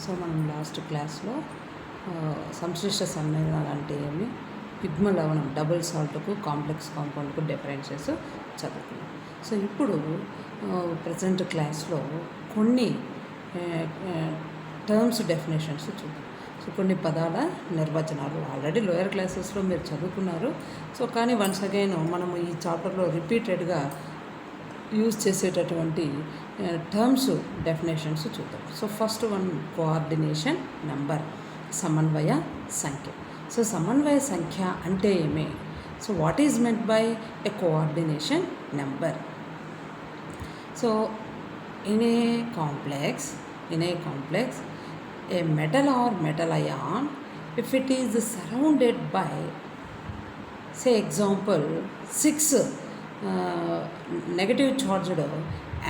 So మనం last క్లాస్లో సంశ్లిష్ట సమ్మేళనాలు అంటే ఏమి, యుగ్మ లవణం డబుల్ సాల్ట్కు కాంప్లెక్స్ కాంపౌండ్కు డిఫరెన్సెస్ చదువుకున్నాం. సో ఇప్పుడు ప్రజెంట్ క్లాస్లో కొన్ని టర్మ్స్ డెఫినేషన్స్ చూద్దాం. సో కొన్ని పదాల నిర్వచనాలు ఆల్రెడీ లోయర్ క్లాసెస్లో మీరు చదువుకున్నారు. సో కానీ వన్స్ అగైన్ మనము ఈ చాప్టర్లో రిపీటెడ్గా యూజ్ చేసేటటువంటి టర్మ్స్ డెఫినేషన్స్ చూద్దాం. So first one coordination number, సమన్వయ సంఖ్య. సో సమన్వయ సంఖ్య అంటే ఏమి? So what is meant by a coordination number? So in a complex a metal or metal ion, if it is surrounded by, say example, 6 negative charged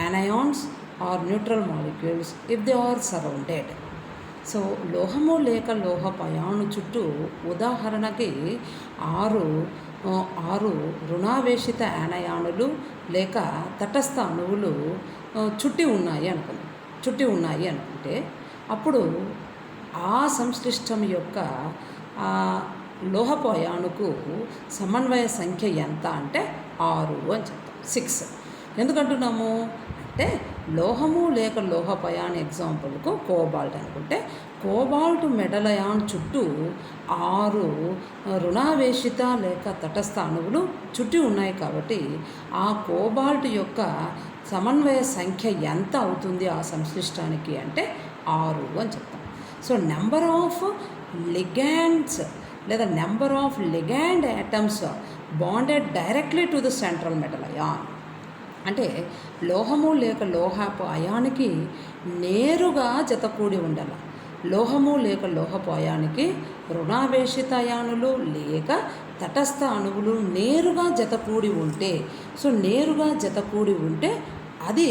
anions or neutral molecules, if they are surrounded. So లోహము లేక లోహపు అయాను చుట్టూ ఉదాహరణకి ఆరు రుణావేశిత యానయానులు లేక తటస్థ అణువులు చుట్టి ఉన్నాయి అనుకుంటే అప్పుడు ఆ సంశ్లిష్టం యొక్క లోహపు అయానుకు సమన్వయ సంఖ్య ఎంత అంటే 6 అని చెప్తాం. 6 ఎందుకంటున్నాము అంటే లోహము లేక లోహపు అయాన్ ఎగ్జాంపుల్కు కోబాల్ట్ అనుకుంటే కోబాల్ట్ మెటల్ అయాన్ చుట్టూ 6 రుణావేశిత లేక తటస్థ అణువులు చుట్టి ఉన్నాయి కాబట్టి ఆ కోబాల్ట్ యొక్క సమన్వయ సంఖ్య ఎంత అవుతుంది ఆ సంశ్లిష్టానికి అంటే 6 అని చెప్తాం. సో నెంబర్ ఆఫ్ లిగాండ్స్ లేదా number of ligand atoms bonded directly to the central metal ion అంటే లోహము లేక లోహపు అయానికి నేరుగా జతకూడి ఉండాలి. లోహము లేక లోహపు అయానికి రుణావేశిత అయానులు లేక తటస్థ అణువులు నేరుగా జతకూడి ఉంటే, సో నేరుగా జతకూడి ఉంటే అది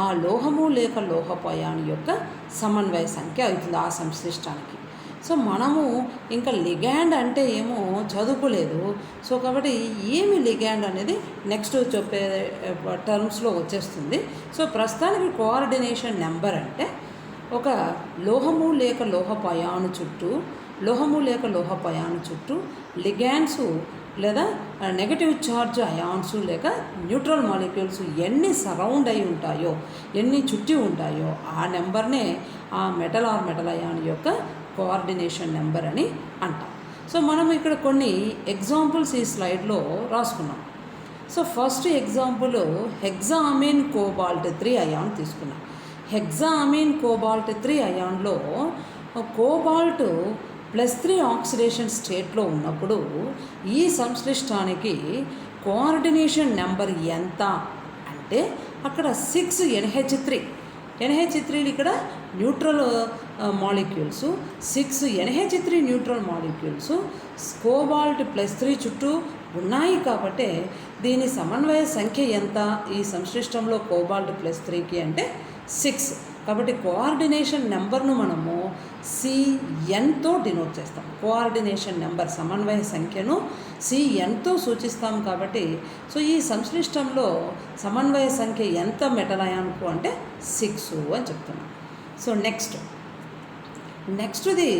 ఆ లోహము లేక లోహపు అయాను యొక్క సమన్వయ సంఖ్య అవుతుంది ఆ సంశ్లిష్టానికి. సో మనము ఇంకా లిగాండ్ అంటే ఏమో చదువుకోలేదు. సో కాబట్టి ఏమి లిగాండ్ అనేది నెక్స్ట్ చెప్పే టర్మ్స్లో వచ్చేస్తుంది. సో ప్రస్తుతానికి కోఆర్డినేషన్ నెంబర్ అంటే ఒక లోహము లేక లోహపు అయాను చుట్టూ లిగాండ్స్ లేదా నెగటివ్ ఛార్జ్ అయాన్స్ లేక న్యూట్రల్ మాలిక్యూల్స్ ఎన్ని సరౌండ్ అయి ఉంటాయో, ఎన్ని చుట్టి ఉంటాయో ఆ నెంబర్నే ఆ మెటల్ ఆర్ మెటల్ అయాన్ యొక్క కోఆర్డినేషన్ నెంబర్ అని అంటాం. సో మనం ఇక్కడ కొన్ని ఎగ్జాంపుల్స్ ఈ స్లైడ్లో రాసుకున్నాం. So first example hexammine cobalt 3 ion తీసుకున్నాం. హెక్సామీన్ కోబాల్ట్ 3 అయాన్లో కోబాల్ట్ +3 ఆక్సిడేషన్ స్టేట్లో ఉన్నప్పుడు ఈ సంశ్లిష్టానికి కోఆర్డినేషన్ నెంబర్ ఎంత అంటే అక్కడ 6 NH3 ఇక్కడ neutral molecules, 6 NH3 neutral molecules cobalt +3 చుట్టూ ఉన్నాయి కాబట్టి దీని సమన్వయ సంఖ్య ఎంత ఈ సంశ్లిష్టంలో కోబాల్ట్ +3కి అంటే 6. కాబట్టి కోఆర్డినేషన్ నెంబర్ను మనము CNతో డినోట్ చేస్తాం. కోఆర్డినేషన్ నెంబర్ సమన్వయ సంఖ్యను CNతో సూచిస్తాం కాబట్టి సో ఈ సంశ్లిష్టంలో సమన్వయ సంఖ్య ఎంత మెటల్ అయాన్కు అంటే 6 అని చెప్తున్నాం. సో నెక్స్ట్ది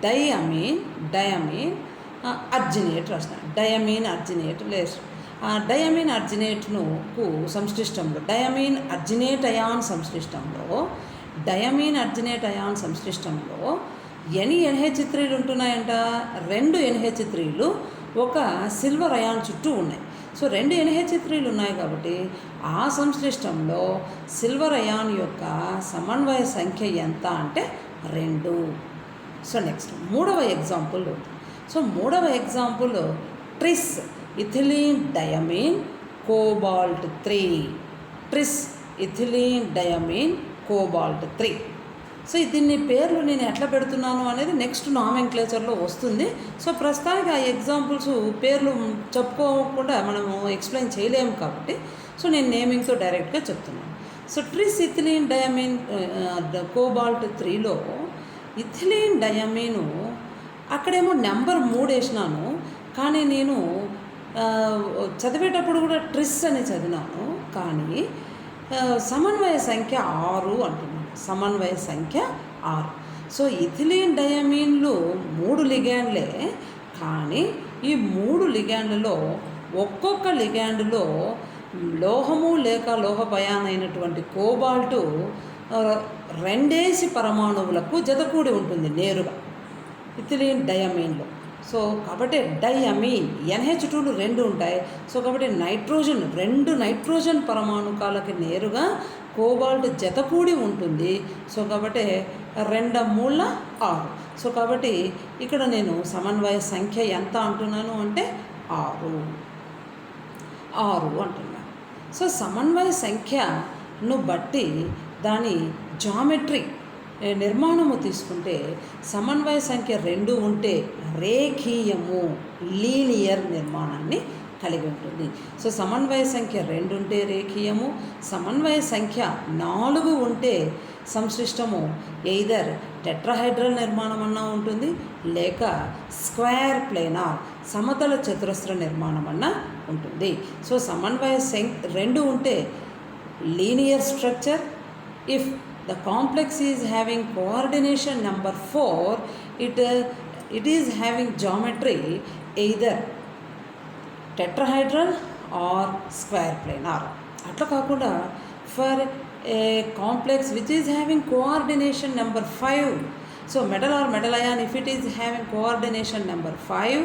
డయామీన్ అర్జినేట్ రాసిన డయామీన్ అర్జినేట్ లేదు డయామీన్ అర్జినేట్ను సంశ్లిష్టంలో డయామీన్ అర్జినేట్ అయాన్ సంశ్లిష్టంలో ఎన్ని NH3లు ఉంటున్నాయంట? 2 NH3లు ఒక సిల్వర్ అయాన్ చుట్టూ ఉన్నాయి. సో 2 NH3లు ఉన్నాయి కాబట్టి ఆ సంశ్లిష్టంలో సిల్వర్ అయాన్ యొక్క సమన్వయ సంఖ్య ఎంత అంటే 2. సో నెక్స్ట్ మూడవ ఎగ్జాంపుల్ ట్రిస్ ఇథిలీన్ డయామీన్ కోబాల్ట్ 3. సో దీన్ని పేర్లు నేను ఎట్లా పెడుతున్నాను అనేది నెక్స్ట్ నామెన్క్లేచర్లో వస్తుంది. సో ప్రస్తుతానికి ఆ ఎగ్జాంపుల్స్ పేర్లు చెప్పుకోకుండా మనము ఎక్స్ప్లెయిన్ చేయలేము కాబట్టి సో నేను నేమింగ్తో డైరెక్ట్గా చెప్తున్నాను. సో ట్రిస్ ఇథిలీన్ డయామీన్ కోబాల్ట్ 3లో ఇథిలీన్ డయామీను అక్కడేమో నెంబర్ 3 వేసినాను, కానీ నేను చదివేటప్పుడు కూడా ట్రిస్ అని చదివినాను. కానీ సమన్వయ సంఖ్య 6 అంటున్నాను. సమన్వయ సంఖ్య 6. సో ఇథిలీన్ డయమీన్లు 3 లిగాండ్లే, కానీ ఈ 3 లిగాండ్లలో ఒక్కొక్క లిగాండ్లో లోహము లేక లోహపయానైనటువంటి కోబాల్టు 2 పరమాణువులకు జతకూడి ఉంటుంది నేరుగా ఇథిలీన్ డయమీన్లో. సో కాబట్టి డైఅమీన్ NH2లు 2 ఉంటాయి. సో కాబట్టి నైట్రోజన్ 2 నైట్రోజన్ పరమాణుకాలకి నేరుగా కోబాల్ట్ జతకూడి ఉంటుంది. సో కాబట్టి 2 3 6. సో కాబట్టి ఇక్కడ నేను సమన్వయ సంఖ్య ఎంత అంటున్నాను అంటే 6 అంటున్నాను. సో సమన్వయ సంఖ్యను బట్టి దాని జామెట్రీ నిర్మాణము తీసుకుంటే సమన్వయ సంఖ్య 2 ఉంటే రేఖీయము లీనియర్ నిర్మాణాన్ని కలిగి ఉంటుంది. సో సమన్వయ సంఖ్య 2 ఉంటే రేఖీయము, సమన్వయ సంఖ్య 4 ఉంటే సంశ్లిష్టము ఎయిదర్ టెట్రాహైడ్రల్ నిర్మాణం అన్నా ఉంటుంది, లేక స్క్వేర్ ప్లేనార్ సమతల చతురస్ర నిర్మాణం అన్నా ఉంటుంది. సో సమన్వయ సంఖ్య 2 ఉంటే linear structure. If the complex is having coordination number 4, it is having geometry either tetrahedral or square planar. అట్లా కాకుండా for a complex which is having coordination number 5, so metal or metal ion if it is having coordination number 5,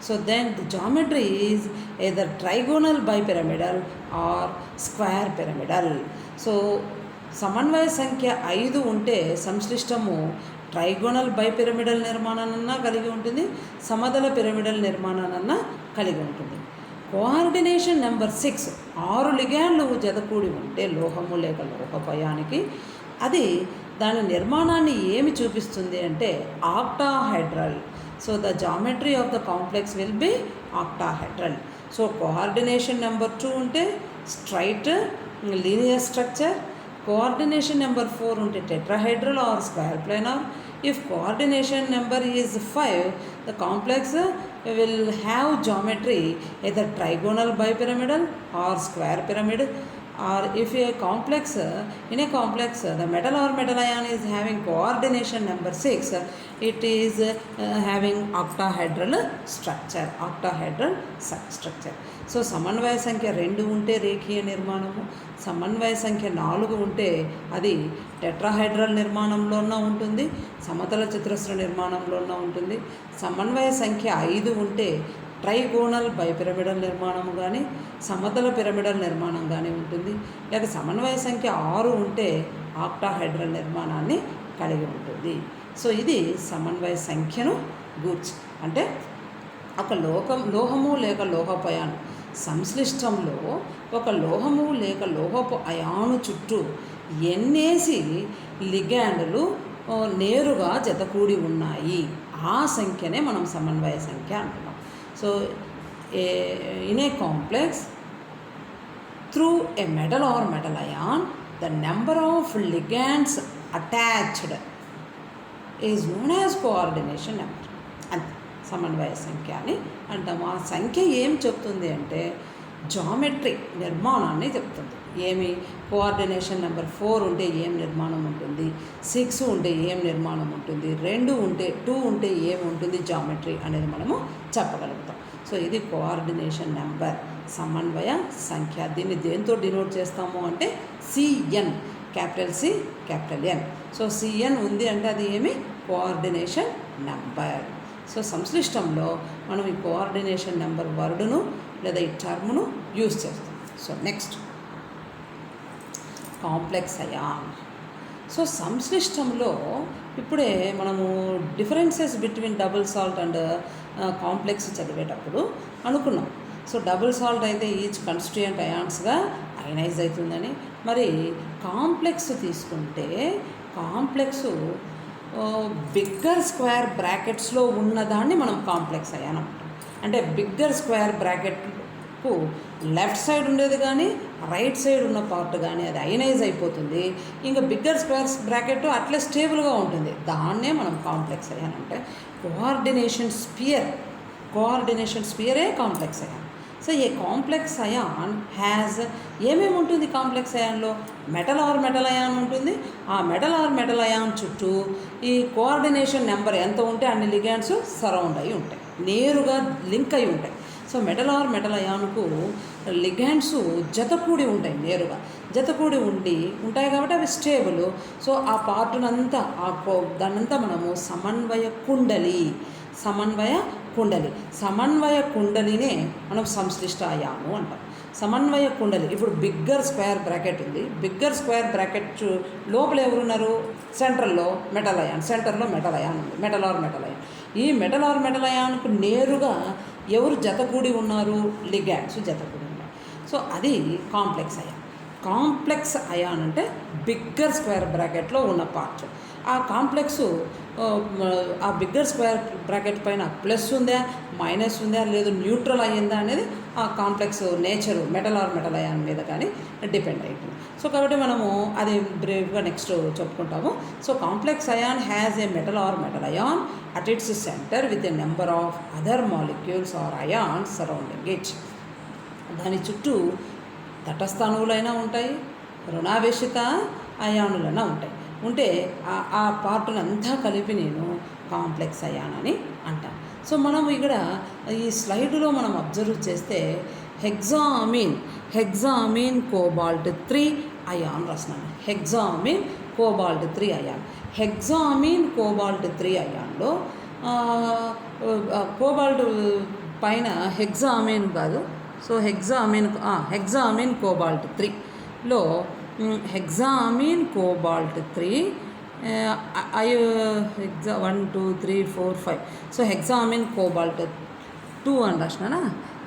so then the geometry is either trigonal bipyramidal or square pyramidal. So సమన్వయ సంఖ్య 5 ఉంటే సంశ్లిష్టము trigonal bipyramidal నిర్మాణాన్నన్నా కలిగి ఉంటుంది, సమతల pyramidal నిర్మాణాన్నన్నా కలిగి ఉంటుంది. Coordination number 6 6 లిగాండ్లు జతకూడి ఉంటే లోహము లేక లోహపయానికి అది దాని నిర్మాణాన్ని ఏమి చూపిస్తుంది అంటే octahedral. So the geometry of the complex will be octahedral. So coordination number 2 ఉంటే straight linear structure, coordination number 4 ఉంటే tetrahedral or square planar. If coordination number is 5, the complex will have geometry either trigonal bipyramidal or square pyramid. Or if a complex, in a complex the metal or metal ion is having coordination number 6, it is having octahedral structure, octahedral structure. So సమన్వయ సంఖ్య 2 ఉంటే రేఖీయ నిర్మాణము, సమన్వయ సంఖ్య 4 ఉంటే అది tetrahedral నిర్మాణంలోన ఉంటుంది, సమతల చతురస్ర నిర్మాణంలోన ఉంటుంది. సమన్వయ సంఖ్య 5 ఉంటే ట్రైగోనల్ బైపిరమిడల్ నిర్మాణము కానీ సమతల పిరమిడల్ నిర్మాణం కానీ ఉంటుంది, లేక సమన్వయ సంఖ్య 6 ఉంటే ఆక్టాహైడ్రల్ నిర్మాణాన్ని కలిగి ఉంటుంది. సో ఇది సమన్వయ సంఖ్యను గూర్చి, అంటే ఒక లోహము లేక లోహపయాను సంశ్లిష్టంలో ఒక లోహము లేక లోహపు అయాను చుట్టూ ఎన్నేసి లిగాండ్లు నేరుగా జతకూడి ఉన్నాయి, ఆ సంఖ్యనే మనం సమన్వయ సంఖ్య అంటున్నాం. So in a complex through a metal or metal ion the number of ligands attached is known as coordination number. అంతే సమన్వయ సంఖ్య అని అంటాము. ఆ సంఖ్య ఏం చెప్తుంది అంటే జామెట్రీ నిర్మాణాన్ని చెప్తుంది. ఏమి కోఆర్డినేషన్ నెంబర్ 4 ఉంటే ఏం నిర్మాణం ఉంటుంది, 6 ఉంటే ఏం నిర్మాణం ఉంటుంది, 2 ఉంటే ఏం ఉంటుంది జామెట్రీ అనేది మనము చెప్పగలుగుతాం. సో ఇది కోఆర్డినేషన్ నెంబర్, సమన్వయ సంఖ్య. దీన్ని దేంతో డినోట్ చేస్తాము అంటే CN, capital C capital N. So CN ఉంది అంటే అది ఏమి కోఆర్డినేషన్ నెంబర్. సో సంశ్లిష్టంలో మనం ఈ కోఆర్డినేషన్ నెంబర్ వర్డును లేదా ఈ టర్మ్ను యూజ్ చేస్తాం. So next complex ion. So సంశ్లిష్టంలో ఇప్పుడే మనము differences between double salt and complex చదివేటప్పుడు అనుకున్నాం. సో డబుల్ సాల్ట్ అయితే ఈచ్ కన్స్టిట్యూయెంట్ అయాన్స్గా అయనైజ్ అవుతుందని. మరి కాంప్లెక్స్ తీసుకుంటే కాంప్లెక్స్ బిగ్గర్ స్క్వేర్ బ్రాకెట్స్లో ఉన్నదాన్ని మనం కాంప్లెక్స్ అయాన్ అంటాం. అంటే బిగ్గర్ స్క్వేర్ బ్రాకెట్కు లెఫ్ట్ సైడ్ ఉండేది కానీ రైట్ సైడ్ ఉన్న పార్ట్ కానీ అది అయనైజ్ అయిపోతుంది. ఇంకా బిగ్గర్ స్క్వేర్ బ్రాకెట్ అట్లే స్టేబుల్గా ఉంటుంది, దాన్నే మనం కాంప్లెక్స్ అయాన్ అంటే. కోఆర్డినేషన్ స్పియరే complex ion. So a complex ion has ఏమేమి ఉంటుంది కాంప్లెక్స్ అయాన్లో? మెటల్ ఆర్ మెటల్ అయాన్ ఉంటుంది. ఆ మెటల్ ఆర్ మెటల్ అయాన్ చుట్టూ ఈ కోఆర్డినేషన్ నెంబర్ ఎంత ఉంటే అన్ని లిగాండ్స్ సరౌండ్ అయి ఉంటాయి, నేరుగా లింక్ అయి ఉంటాయి. సో మెటల్ ఆర్ మెటల్ అయాన్కు లిగాండ్స్ జతకూడి ఉంటాయి, నేరుగా జతకూడి ఉంటాయి కాబట్టి అవి స్టేబుల్. సో ఆ పార్టునంతా దాన్నంతా మనము సమన్వయ కుండలినే మనం సంశ్లిష్ట అయాను అంటాం. సమన్వయ కుండలి. ఇప్పుడు బిగ్గర్ స్క్వేర్ బ్రాకెట్ ఉంది. బిగ్గర్ స్క్వేర్ బ్రాకెట్ లోపల ఎవరున్నారు? సెంటర్లో మెటల్ అయాన్ ఉంది, మెటల్ ఆర్ మెటల్ అయాన్. ఈ మెటల్ ఆర్ మెటల్ అయాన్కు నేరుగా ఎవరు జతకూడి ఉన్నారు? లిగాండ్స్ జతకూడి ఉన్నారు. సో అది కాంప్లెక్స్ అయాన్. కాంప్లెక్స్ అయాన్ అంటే బిగ్గర్ స్క్వేర్ బ్రాకెట్లో ఉన్న పార్ట్. ఆ కాంప్లెక్స్ ఆ బిగ్గర్ స్క్వేర్ బ్రాకెట్ పైన ప్లస్ ఉందా, మైనస్ ఉందా, లేదు న్యూట్రల్ అయ్యిందా అనేది ఆ complex nature metal or metal ion మీద కానీ డిపెండ్ అవుతుంది. సో కాబట్టి మనము అది బ్రీఫ్గా నెక్స్ట్ చెప్పుకుంటాము. So complex ion has a metal or metal ion at its center with a number of other molecules or ions surrounding it. దాని చుట్టూ తటస్థాణువులైనా ఉంటాయి, రుణావేశిత అయానులైనా ఉంటే ఆ పార్టునంతా కలిపి నేను కాంప్లెక్స్ అయాన్ అని అంటాను. సో మనం ఇక్కడ ఈ స్లైడ్లో మనం అబ్జర్వ్ చేస్తే హెగ్జామీన్ కోబాల్ట్ 3 అయాన్ రాస్తున్నాను. Hexammine cobalt 3 ion. Hexammine cobalt 3 అయాన్లో కోబాల్ట్ పైన హెగ్జామీన్ కాదు. సో హెగ్జామీన్ కోబాల్ట్ 3లో hexammine cobalt 3 1 2 3 4 5. So hexammine cobalt 2 అని రాసినా.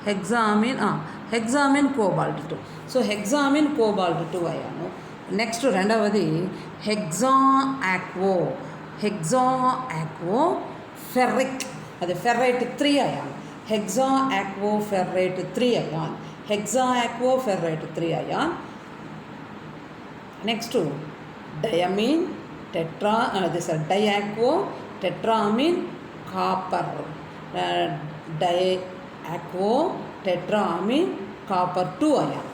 Hexammine cobalt 2. So hexammine cobalt 2 ion. Next రెండవది హెగ్జాఆక్వో ఫెర్రిక్, అది ferrite 3 ion. Hexaaqua ferrite 3 ion. Next diaqua tetrammine copper. Diaqua tetrammine copper 2 ion.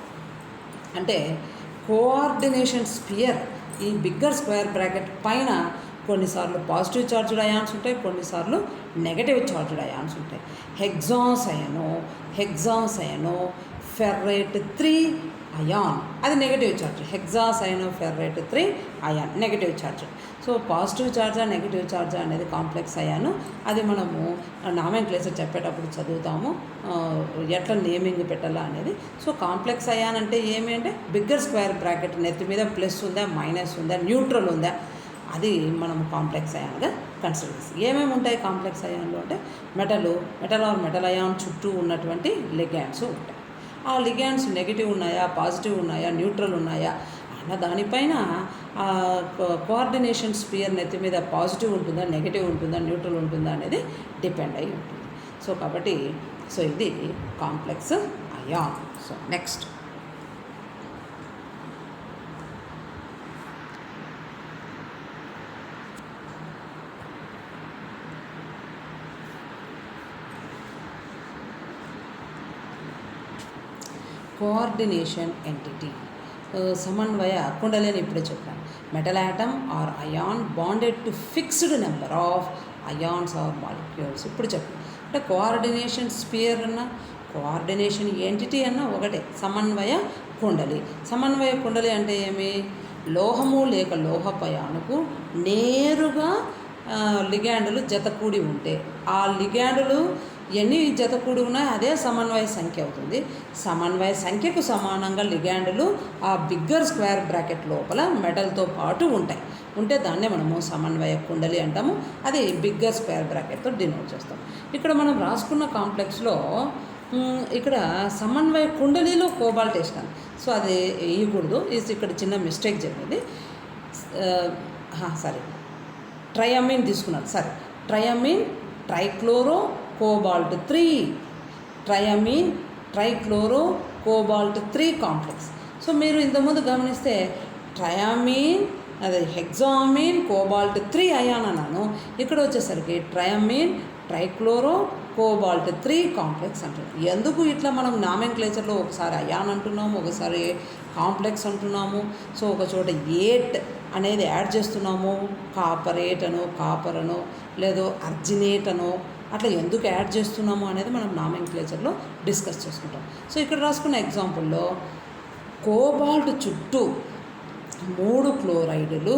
అంటే coordination sphere ఈ bigger square bracket పైన కొన్నిసార్లు positive charged ions ఉంటాయి, కొన్నిసార్లు నెగటివ్ చార్జ్డ్ అయాన్స్ ఉంటాయి. Hexacyano ferrite 3 ion, అది negative charge. Hexacyanoferrite 3 ion negative charge. So positive చార్జా negative చార్జా అనేది కాంప్లెక్స్ అయాను. అది మనము నామెన్క్లేచర్ చెప్పేటప్పుడు చదువుతాము, ఎట్లా నేమింగ్ పెట్టాలా అనేది. సో కాంప్లెక్స్ అయాన్ అంటే ఏమి అంటే బిగ్గర్ స్క్వేర్ బ్రాకెట్ నెత్తి మీద ప్లస్ ఉందా, మైనస్ ఉందా, న్యూట్రల్ ఉందా, అది మనం కాంప్లెక్స్ అయాన్గా కన్సిడర్ చేస్తాం. ఏమేమి ఉంటాయి కాంప్లెక్స్ అయాన్లో అంటే మెటల్ ఆర్ మెటల్ అయాన్ చుట్టూ ఉన్నటువంటి లిగాండ్స్ ఉంటాయి. ఆ లిగాండ్స్ నెగిటివ్ ఉన్నాయా, పాజిటివ్ ఉన్నాయా, న్యూట్రల్ ఉన్నాయా అన్న దానిపైన కోఆర్డినేషన్ స్పియర్ నెత్తి మీద పాజిటివ్ ఉంటుందా, నెగిటివ్ ఉంటుందా, న్యూట్రల్ ఉంటుందా అనేది డిపెండ్ అయి ఉంటుంది. సో కాబట్టి ఇది complex ion. So next coordination entity, సమన్వయ కుండలి అని ఇప్పుడే చెప్పాను. Metal atom or ion bonded to fixed number of ions or molecules. ఇప్పుడు చెప్పాను అంటే కోఆర్డినేషన్ స్పియర్ అన్న కోఆర్డినేషన్ ఎంటిటీ అన్న ఒకటే, సమన్వయ కుండలి అంటే ఏమి? లోహము లేక లోహపయానుకు నేరుగా లిగాండులు జతకూడి ఉంటే ఆ లిగాండులు ఎన్ని జతకూడి ఉన్నాయో అదే సమన్వయ సంఖ్య అవుతుంది. సమన్వయ సంఖ్యకు సమానంగా లిగాండులు ఆ బిగ్గర్ స్క్వేర్ బ్రాకెట్ లోపల మెటల్తో పాటు ఉంటే దాన్నే మనము సమన్వయ కుండలి అంటాము. అది బిగ్గర్ స్క్వేర్ బ్రాకెట్తో డినోట్ చేస్తాం. ఇక్కడ మనం రాసుకున్న కాంప్లెక్స్లో ఇక్కడ సమన్వయ కుండలిలో కోబాల్ట్ వేసినాను. సో అది వేయకూడదు, ఇక్కడ చిన్న మిస్టేక్ జరిగింది. ట్రయామిన్ తీసుకున్నాను. Triamine trichloro cobalt 3, trichloro cobalt 3 complex. So మీరు ఇంతకుముందు గమనిస్తే హెగ్జామీన్ కోబాల్ట్ 3 అయాన్ అన్నాను. ఇక్కడ వచ్చేసరికి ట్రయామిన్ ట్రైక్లోరో కోబాల్ట్ 3 కాంప్లెక్స్ అంటున్నాం. ఎందుకు ఇట్లా మనం నామెన్క్లేచర్లో ఒకసారి అయాన్ అంటున్నాము, ఒకసారి కాంప్లెక్స్ అంటున్నాము. సో ఒక చోట ఏట్ అనేది యాడ్ చేస్తున్నాము, కాపరేట్ అనో కాపర్ అనో లేదో అర్జినేట్ అనో అట్లా ఎందుకు యాడ్ చేస్తున్నాము అనేది మనం నామెన్క్లేచర్లో డిస్కస్ చేసుకుంటాం. సో ఇక్కడ రాసుకున్న ఎగ్జాంపుల్లో కోబాల్ట్ చుట్టూ 3 క్లోరైడులు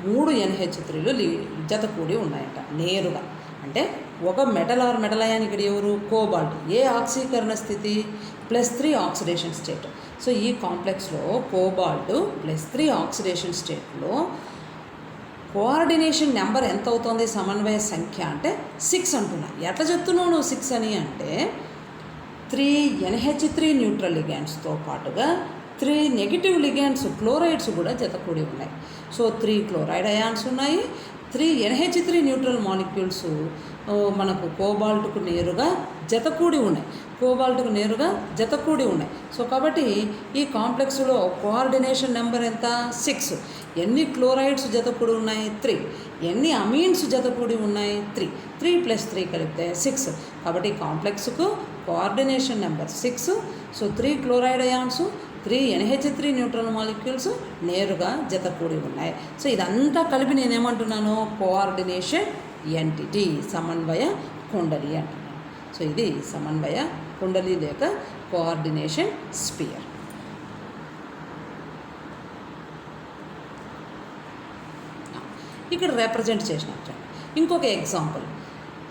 3 NH3లు జత కూడి ఉన్నాయంట నేరుగా. అంటే ఒక మెటల్ ఆర్ మెటల్ అయాన్ ఇక్కడ ఎవరు కోబాల్ట్, ఏ ఆక్సీకరణ స్థితి +3 ఆక్సిడేషన్ స్టేట్. సో ఈ కాంప్లెక్స్లో కోబాల్ట్ +3 ఆక్సిడేషన్ స్టేట్లో కోఆర్డినేషన్ నెంబర్ ఎంత అవుతుంది, సమన్వయ సంఖ్య అంటే 6 అంటున్నా. ఎట్లా చెప్తున్నావు నువ్వు 6 అని అంటే 3 NH3 న్యూట్రల్ లిగాండ్స్తో పాటుగా 3 నెగిటివ్ లిగాండ్స్ క్లోరైడ్స్ కూడా జతకూడి ఉన్నాయి. సో 3 క్లోరైడ్ అయాన్స్ ఉన్నాయి, 3 NH3 న్యూట్రల్ మాలిక్యూల్స్ మనకు కోబాల్ట్కు నేరుగా జతకూడి ఉన్నాయి, కోబాల్ట్కు నేరుగా జతకూడి ఉన్నాయి. సో కాబట్టి ఈ కాంప్లెక్స్లో కోఆర్డినేషన్ నెంబర్ ఎంత 6. ఎన్ని క్లోరైడ్స్ జతకూడి ఉన్నాయి 3, ఎన్ని అమీన్స్ జతకూడి ఉన్నాయి 3, 3 + 3 కలిపితే 6. కాబట్టి కాంప్లెక్స్కు coordination number 6. So 3 chloride ions 3 NH3 neutral molecules నేరుగా జతకూడి ఉన్నాయి. సో ఇదంతా కలిపి నేనేమంటున్నాను, కోఆర్డినేషన్ ఎంటిటీ, సమన్వయ కుండలి అంటున్నాను. సో ఇది సమన్వయ కుండలి లేక కోఆర్డినేషన్ స్పియర్. ఇక్కడ రిప్రజెంట్ చేసినట్టు ఇంకొక ఎగ్జాంపుల్,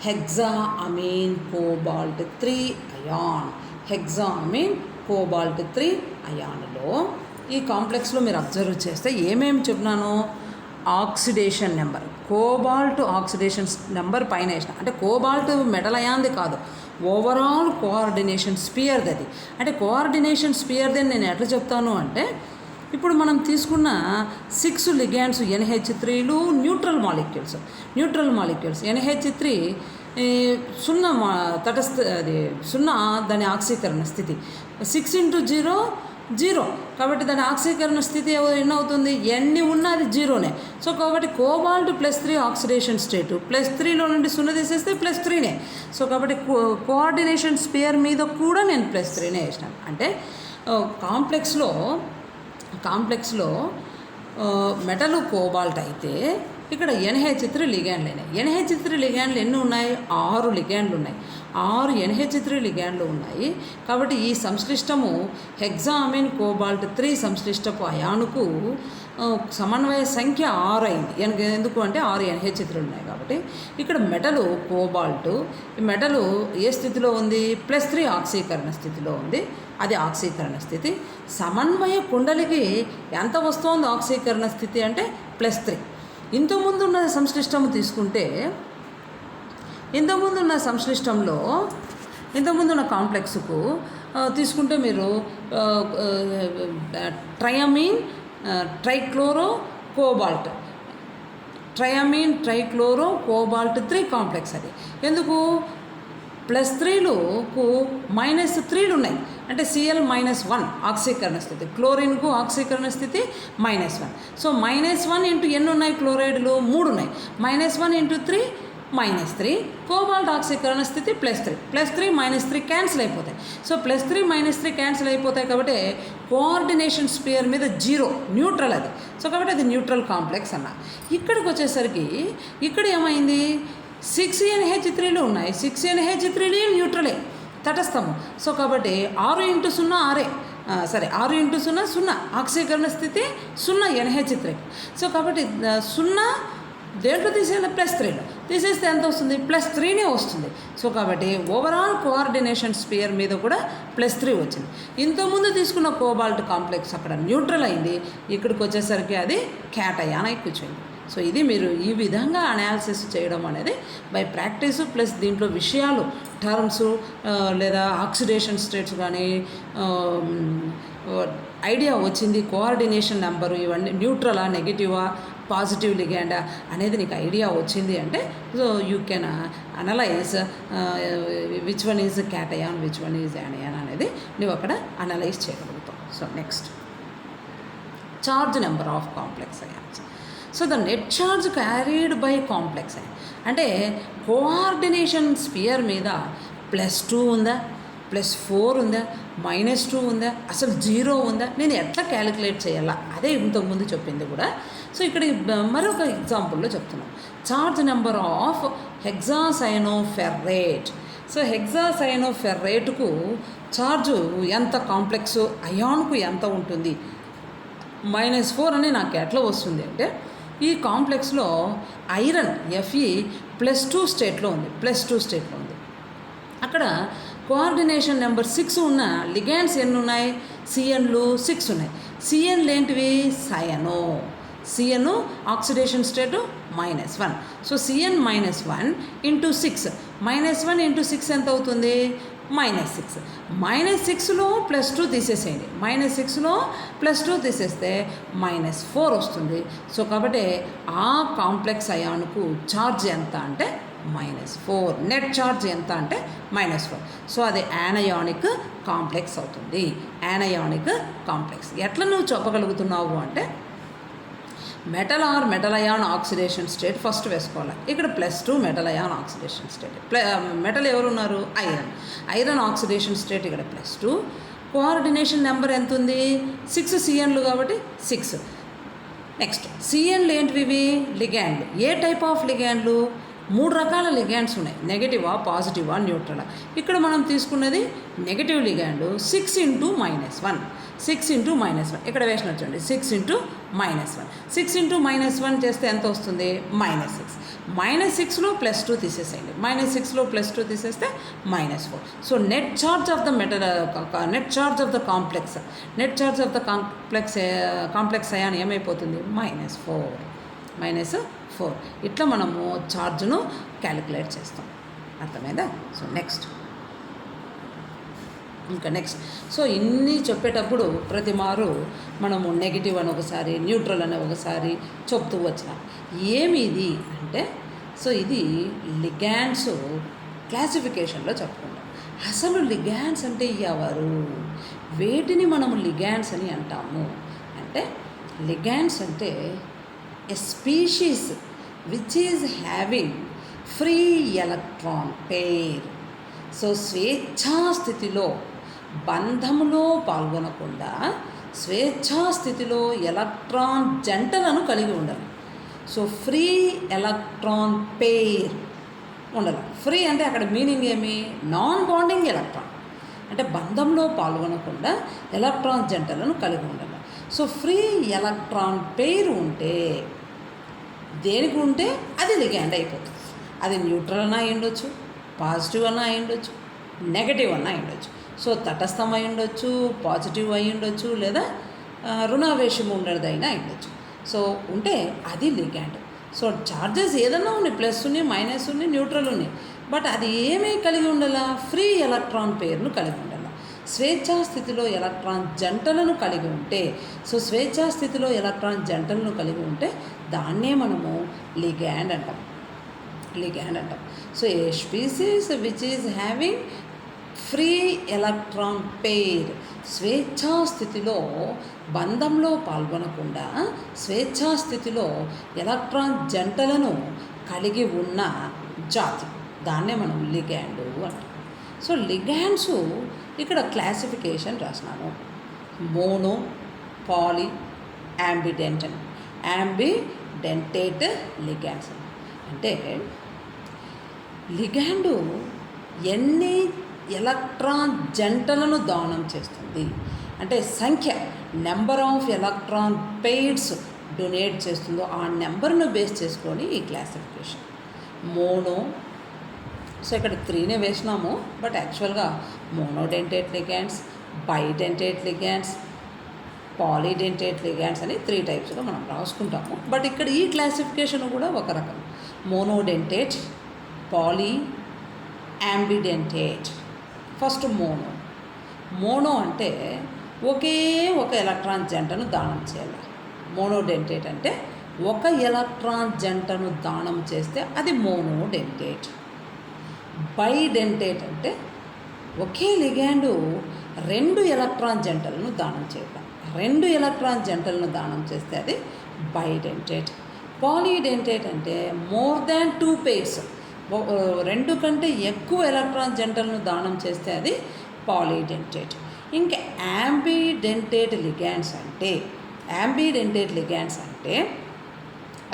హెక్సాఅమీన్ కోబాల్ట్ 3 అయాన్. హెక్సాఅమీన్ కోబాల్ట్ 3 అయాన్లో ఈ కాంప్లెక్స్లో మీరు అబ్జర్వ్ చేస్తే ఏమేమి చెప్పినాను, oxidation number, cobalt oxidation number పైన వేసిన, అంటే కోబాల్ట్ మెటల్ అయాన్ది కాదు, ఓవరాల్ కోఆర్డినేషన్ స్పియర్ది అది. అంటే కోఆర్డినేషన్ స్పియర్ది నేను ఎట్లా చెప్తాను అంటే, ఇప్పుడు మనం తీసుకున్న 6 లిగాండ్స్ NH3లు న్యూట్రల్ మాలిక్యూల్స్. NH3 0 తటస్థ, అది 0 దాని ఆక్సీకరణ స్థితి, 6 × 0 0. కాబట్టి దాని ఆక్సీకరణ స్థితి ఎన్నవుతుంది, ఎన్ని ఉన్నా అది 0నే. సో కాబట్టి కోబాల్ట్ +3 ఆక్సిడేషన్ స్టేటు, +3లో నుండి 0 తీసేస్తే +3నే. సో కాబట్టి కోఆర్డినేషన్ స్పియర్ మీద కూడా నేను +3నే వేసినాను. అంటే కాంప్లెక్స్లో మెటల్ కోబాల్ట్ అయితే ఇక్కడ NH3 లిగాండ్లు అయినాయి. NH3 లిగాండ్లు ఎన్ని ఉన్నాయి, 6 లిగాండ్లు ఉన్నాయి, 6 NH3 లిగాండ్లు ఉన్నాయి. కాబట్టి ఈ సంశ్లిష్టము హెక్సాఅమీన్ కోబాల్ట్ 3 సంశ్లిష్టపు అయానుకు సమన్వయ సంఖ్య 6 అయింది. ఎందుకు అంటే 6 NH3లు ఉన్నాయి కాబట్టి. ఇక్కడ మెటలు కోబాల్ట్, ఈ మెటలు ఏ స్థితిలో ఉంది, +3 ఆక్సీకరణ స్థితిలో ఉంది, అది ఆక్సీకరణ స్థితి. సమన్వయ కుండలికి ఎంత వస్తోంది ఆక్సీకరణ స్థితి అంటే +3. ఇంతకుముందున్న సంశ్లిష్టము తీసుకుంటే, ఇంతకుముందున్న కాంప్లెక్స్కు తీసుకుంటే మీరు triamine trichloro cobalt, triamine trichloro cobalt 3 complex అది. ఎందుకు +3లకు -3లు ఉన్నాయి, అంటే Cl-1 ఆక్సీకరణ స్థితి, క్లోరిన్కు ఆక్సీకరణ స్థితి -1. సో -1 ఇంటూ ఎన్ని ఉన్నాయి క్లోరైడ్లు, 3 ఉన్నాయి, -1 × 3 -3. కోబాల్ట్ ఆక్సీకరణ స్థితి +3, +3 -3 క్యాన్సిల్ అయిపోతాయి. సో +3 -3 క్యాన్సిల్ అయిపోతాయి కాబట్టి కోఆర్డినేషన్ స్పియర్ మీద 0, న్యూట్రల్ అది. సో కాబట్టి అది న్యూట్రల్ కాంప్లెక్స్ అన్న. ఇక్కడికి వచ్చేసరికి ఇక్కడ ఏమైంది, 6 NH3లు ఉన్నాయి, 6 NH3లు న్యూట్రలే, తటస్థము. సో కాబట్టి 6 × 0 6, 6 × 0 0, ఆక్సీకరణ స్థితి 0 NH3. సో కాబట్టి 0 దేంట్లో తీసేయాలి, +3లో తీసేస్తే ఎంత వస్తుంది, +3నే వస్తుంది. సో కాబట్టి ఓవరాల్ కోఆర్డినేషన్ స్పియర్ మీద కూడా +3 వచ్చింది. ఇంతకుముందు తీసుకున్న కోబాల్ట్ కాంప్లెక్స్ అక్కడ న్యూట్రల్ అయింది, ఇక్కడికి వచ్చేసరికి అది క్యాటయాన్ అయి కూర్చోంది. సో ఇది మీరు ఈ విధంగా అనాలిసిస్ చేయడం అనేది బై ప్రాక్టీస్ ప్లస్ దీంట్లో విషయాలు టర్మ్స్ లేదా ఆక్సిడేషన్ స్టేట్స్ కానీ ఐడియా వచ్చింది, కోఆర్డినేషన్ నెంబరు ఇవన్నీ న్యూట్రలా నెగిటివా పాజిటివ్ లిగాండా అనేది నీకు ఐడియా వచ్చింది అంటే so you can analyse which one is cation which one is anion అనేది నువ్వు అక్కడ అనలైజ్ చేయగలుగుతావు. So next charge number of complex ions. So the net charge carried by complex ion అంటే కోఆర్డినేషన్ స్పియర్ మీద +2 ఉందా, +4 ఉందా, -2 ఉందా, అసలు 0 ఉందా, నేను ఎట్లా క్యాలిక్యులేట్ చేయాలా, అదే ఇంతకుముందు చెప్పింది కూడా. సో ఇక్కడ మరొక ఎగ్జాంపుల్లో చెప్తున్నాం. Charge number of hexacyanoferrate. So హెక్సాసైనోఫెర్రేట్కు ఛార్జు ఎంత, కాంప్లెక్స్ అయాన్కు ఎంత ఉంటుంది, -4 అని నాకు ఎట్లా వస్తుంది అంటే, ఈ కాంప్లెక్స్లో ఐరన్ Fe +2 స్టేట్లో ఉంది, +2 స్టేట్లో ఉంది. అక్కడ కోఆర్డినేషన్ నెంబర్ 6 ఉన్న లిగాండ్స్ ఎన్ని ఉన్నాయి, సిఎన్లు 6 ఉన్నాయి. సిఎన్లు ఏంటివి, సిఎన్ ఆక్సిడేషన్ స్టేటు -1. సో సిఎన్ -1 ఇంటూ 6, -1 ఇంటూ 6 ఎంత అవుతుంది, -6. -6లో +2 తీసేసేయండి, -6లో +2 తీసేస్తే -4 వస్తుంది. సో కాబట్టి ఆ కాంప్లెక్స్ అయాన్కు ఛార్జ్ ఎంత అంటే -4, నెట్ ఛార్జ్ ఎంత అంటే -4. సో అది యానయానిక్ కాంప్లెక్స్ అవుతుంది. యానయానిక్ కాంప్లెక్స్ ఎట్లా నువ్వు చెప్పగలుగుతున్నావు అంటే, metal or metal ion oxidation state first వేసుకోవాలి. ఇక్కడ +2 metal ion oxidation state. Metal ఎవరున్నారు, ఐరన్ ఆక్సిడేషన్ స్టేట్ ఇక్కడ +2. కోఆర్డినేషన్ నెంబర్ ఎంత ఉంది, 6 సిఎన్లు కాబట్టి 6. నెక్స్ట్ సిఎన్లు ఏంటివి, లిగాండ్లు. ఏ టైప్ ఆఫ్ లిగాండ్లు, 3 రకాల లిగాండ్స్ ఉన్నాయి, నెగటివా, పాజిటివా, న్యూట్రలా. ఇక్కడ మనం తీసుకున్నది నెగటివ్ లిగాండ్. 6 ఇంటూ -1, 6 ఇంటూ -1 ఇక్కడ వేసినట్టు చూడండి, 6 ఇంటూ -1, 6 ఇంటూ -1 చేస్తే ఎంత వస్తుంది, -6. -6లో +2 తీసేసేయండి, -6లో +2 తీసేస్తే -4. So net charge of the metal, net charge of the complex, net charge of the complex ion ఏమైపోతుంది, -4. ఇట్లా మనము ఛార్జ్ను క్యాలిక్యులేట్ చేస్తాం. అర్థమైందా. సో నెక్స్ట్ సో ఇన్ని చెప్పేటప్పుడు ప్రతి మారు మనము నెగిటివ్ అని ఒకసారి, న్యూట్రల్ అని ఒకసారి చెప్తూ వచ్చినాం. ఏమి ఇది అంటే, సో ఇది లిగాండ్స్ క్లాసిఫికేషన్లో చెప్పుకుంటాం. అసలు లిగాండ్స్ అంటే ఎవరు, వేటిని మనము లిగాండ్స్ అని అంటాము అంటే, లిగాండ్స్ అంటే a species which is having free electron pair. So స్వేచ్ఛా స్థితిలో, బంధములో పాల్గొనకుండా స్వేచ్ఛా స్థితిలో ఎలక్ట్రాన్ జంటలను కలిగి ఉండాలి. సో ఫ్రీ ఎలక్ట్రాన్ పెయిర్ ఉండాలి. ఫ్రీ అంటే అక్కడ మీనింగ్ ఏమి, నాన్ బాండింగ్ ఎలక్ట్రాన్ అంటే బంధంలో పాల్గొనకుండా ఎలక్ట్రాన్ జంటలను కలిగి ఉండాలి. సో ఫ్రీ ఎలక్ట్రాన్ పెయిర్ ఉంటే, దేనికి ఉంటే అది లిగాండ్ అయిపోతుంది. అది న్యూట్రల్ అన్నా అయ్యుండొచ్చు, పాజిటివ్ అన్నా అయ్యుండొచ్చు, నెగటివ్ అన్నా అయ్యుండొచ్చు. సో తటస్థం అయి ఉండొచ్చు, పాజిటివ్ అయి ఉండొచ్చు, లేదా రుణావేశం ఉండేదైనా అయ్యుండొచ్చు. సో ఉంటే అది లిగాండ్. సో చార్జెస్ ఏదన్నా ఉన్నాయి, ప్లస్ ఉన్నాయి, మైనస్ ఉన్నాయి, న్యూట్రల్ ఉన్నాయి, బట్ అది ఏమీ కలిగి ఉండాలా, ఫ్రీ ఎలక్ట్రాన్ పెయిర్ను కలిగి ఉండాలి. స్వేచ్ఛా స్థితిలో ఎలక్ట్రాన్ జంటలను కలిగి ఉంటే, సో స్వేచ్ఛా స్థితిలో ఎలక్ట్రాన్ జంటలను కలిగి ఉంటే దాన్నే మనము లిగాండ్ అంటాం. So A species which is having free electron pair, స్వేచ్ఛా స్థితిలో బంధంలో పాల్గొనకుండా స్వేచ్ఛా స్థితిలో ఎలక్ట్రాన్ జంటలను కలిగి ఉన్న జాతి, దాన్నే మనం లిగాండ్ అంటాం. సో లిగాండ్స్ ఇక్కడ క్లాసిఫికేషన్ రాసినాను. Mono, poly, ambidentate ligands. అంటే లిగాండు ఎన్ని ఎలక్ట్రాన్ జంటలను దానం చేస్తుంది అంటే సంఖ్య, number of electron pairs donate చేస్తుందో ఆ నెంబర్ను బేస్ చేసుకొని ఈ క్లాసిఫికేషన్. మోనో, సో ఇక్కడ 3నే వేసినాము, బట్ యాక్చువల్గా monodentate ligands, bidentate ligands, పాలీడెంటేట్ ligands అని 3 టైప్స్గా మనం రాసుకుంటాము. బట్ ఇక్కడ ఈ క్లాసిఫికేషన్ కూడా ఒక రకం, మోనోడెంటేట్, పాలీ, యాంబిడెంటేట్. ఫస్ట్ మోనో అంటే ఒకే ఒక ఎలక్ట్రాన్ జంటను దానం చేయాలి. మోనోడెంటేట్ అంటే ఒక ఎలక్ట్రాన్ జంటను దానం చేస్తే అది మోనోడెంటేట్. బైడెంటేట్ అంటే ఒకే లిగాండు 2 ఎలక్ట్రాన్ జంటలను దానం చేయడం, 2 ఎలక్ట్రాన్ జంటలను దానం చేస్తే అది బైడెంటేట్. పాలీడెంటేట్ అంటే మోర్ దాన్ 2 pairs, 2 కంటే ఎక్కువ ఎలక్ట్రాన్ జంటలను దానం చేస్తే అది పాలీడెంటేట్. ఇంకా యాంబీడెంటేట్ లిగాండ్స్ అంటే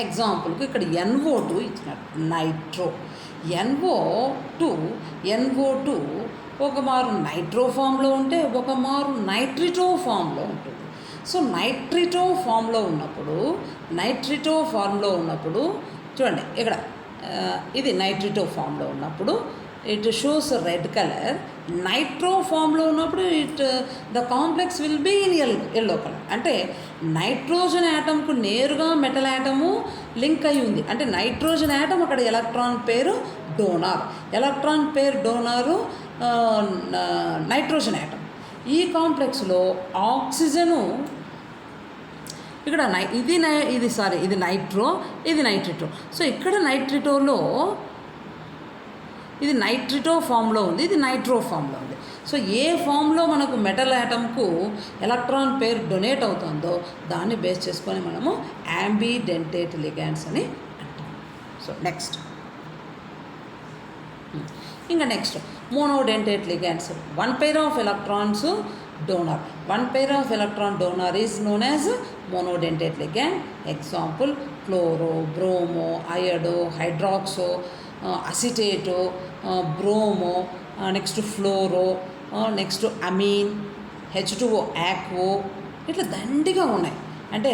ఎగ్జాంపుల్కి ఇక్కడ NO2 ఇచ్చినారు, నైట్రో. NO2 ఒక మారు నైట్రో ఫామ్లో ఉంటే ఒక మారు నైట్రిటో ఫామ్లో ఉంటుంది. సో నైట్రిటో ఫామ్లో ఉన్నప్పుడు చూడండి ఇక్కడ ఇది నైట్రిటో ఫామ్లో ఉన్నప్పుడు it shows red colour. Nitro ఫామ్లో ఉన్నప్పుడు the complex will be in yellow colour. అంటే నైట్రోజన్ యాటమ్కు నేరుగా మెటల్ యాటము లింక్ అయి ఉంది. అంటే నైట్రోజన్ యాటమ్ అక్కడ ఎలక్ట్రాన్ పేరు డోనారు నైట్రోజన్ యాటమ్. ఈ కాంప్లెక్స్లో ఆక్సిజను ఇక్కడ ఇది నైట్రో, ఇది నైట్రిటో. సో ఇక్కడ నైట్రిటోలో ఇది నైట్రిటో ఫామ్లో ఉంది, ఇది నైట్రో ఫామ్లో ఉంది. సో ఏ ఫామ్లో మనకు మెటల్ యాటమ్కు ఎలక్ట్రాన్ పేరు డొనేట్ అవుతుందో దాన్ని బేస్ చేసుకొని మనము యాంబీడెంటేట్ లిగాండ్స్ అని అంటాం. So next monodentate ligands. 1 pair of electrons donor. 1 pair of electron donor is known as monodentate ligand. Example, chloro, bromo, iodo, hydroxo, acetate, bromo, next fluoro, next amine, H2O, aquo. ఇట్లా దండిగా ఉన్నాయి. అంటే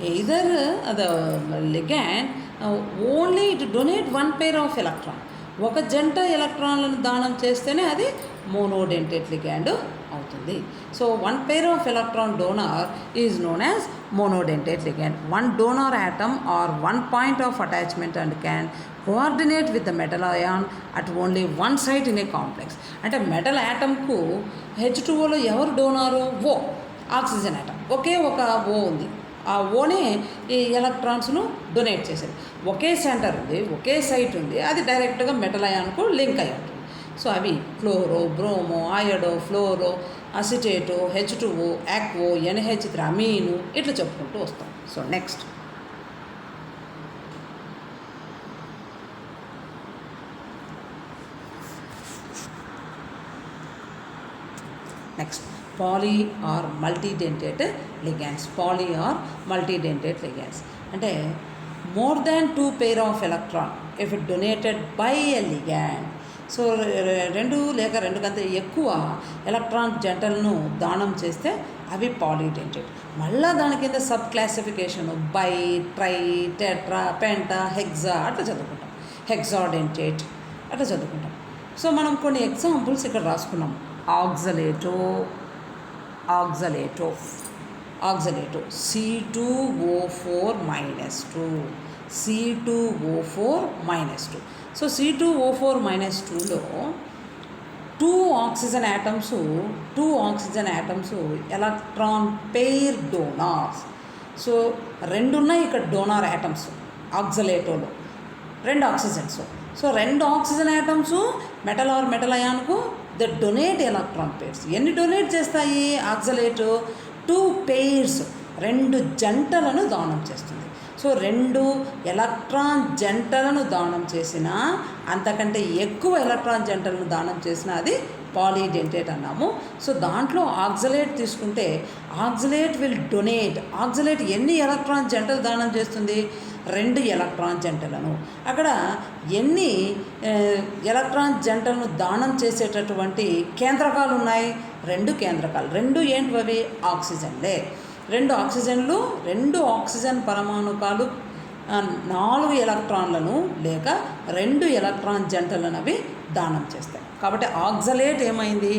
either the ligand only it donate 1 pair of electron, ఒక జంట ఎలక్ట్రాన్లను దానం చేస్తేనే అది మోనోడెంటేట్ లిగాండ్ అవుతుంది. So 1 pair of electron donor is known as monodentate ligand. 1 donor atom or 1 point of attachment and can coordinate with the metal ion at only one site in a complex. అంటే metal యాటమ్కు H2Oలో ఎవరు డోనారు? ఓ, oxygen atom. ఒకే ఒక ఓ ఉంది, ఆ ఓనే ఈ ఎలక్ట్రాన్స్ను donate చేసేది. ఒకే centre ఉంది, ఒకే site ఉంది, అది డైరెక్ట్గా మెటల్ అయాన్కు లింక్ అయి ఉంటుంది. సో అవి chloro, bromo, iodo, fluoro, acetato, H2O, aquo, NH3, ammine, ఇట్లా చెప్పుకుంటూ వస్తాం. So next poly or multidentate ligands. అంటే more than 2 pair of electron if it donated by a ligand. So 2 లేక 2 కంటే ఎక్కువ ఎలక్ట్రాన్ జంటలను దానం చేస్తే అవి పాలీడెంటేట్. మళ్ళీ దాని కింద sub classification by, try, tetra, Penta, hexa అట్లా చదువుకుంటాం. హెక్సాడెంటేట్ అట్లా చదువుకుంటాం. సో మనం కొన్ని ఎగ్జాంపుల్స్ ఇక్కడ రాసుకున్నాం. Oxalato C2O4-2. సో C2O4-2లో 2 oxygen atoms electron pair donors. So 2 ఉన్నాయి ఇక్కడ డోనార్ యాటమ్స్ ఆక్సలేటోలో, 2 oxygens. So 2 oxygen atoms metal అయాన్కు ద డొనేట్ ఎలక్ట్రాన్ పేర్స్. ఎన్ని డొనేట్ చేస్తాయి ఆక్సలేట్? 2 pairs, 2 జంటలను దానం చేస్తుంది. సో 2 ఎలక్ట్రాన్ జంటలను దానం చేసినా, అంతకంటే ఎక్కువ ఎలక్ట్రాన్ జంటలను దానం చేసినా అది పాలీడెంటేట్ అన్నాము. సో దాంట్లో ఆక్సలేట్ తీసుకుంటే ఆక్సలేట్ విల్ డొనేట్. ఆక్సలేట్ ఎన్ని ఎలక్ట్రాన్ జంటలు దానం చేస్తుంది? 2 ఎలక్ట్రాన్ జంటలను. అక్కడ ఎన్ని ఎలక్ట్రాన్ జంటలను దానం చేసేటటువంటి కేంద్రకాలు ఉన్నాయి? 2 కేంద్రకాలు. 2 ఏంటివి? ఆక్సిజన్లే. 2 ఆక్సిజన్లు, 2 ఆక్సిజన్ పరమాణుకాలు 4 ఎలక్ట్రాన్లను లేక 2 ఎలక్ట్రాన్ జంటలను అవి దానం చేస్తాయి. కాబట్టి ఆక్సలేట్ ఏమైంది?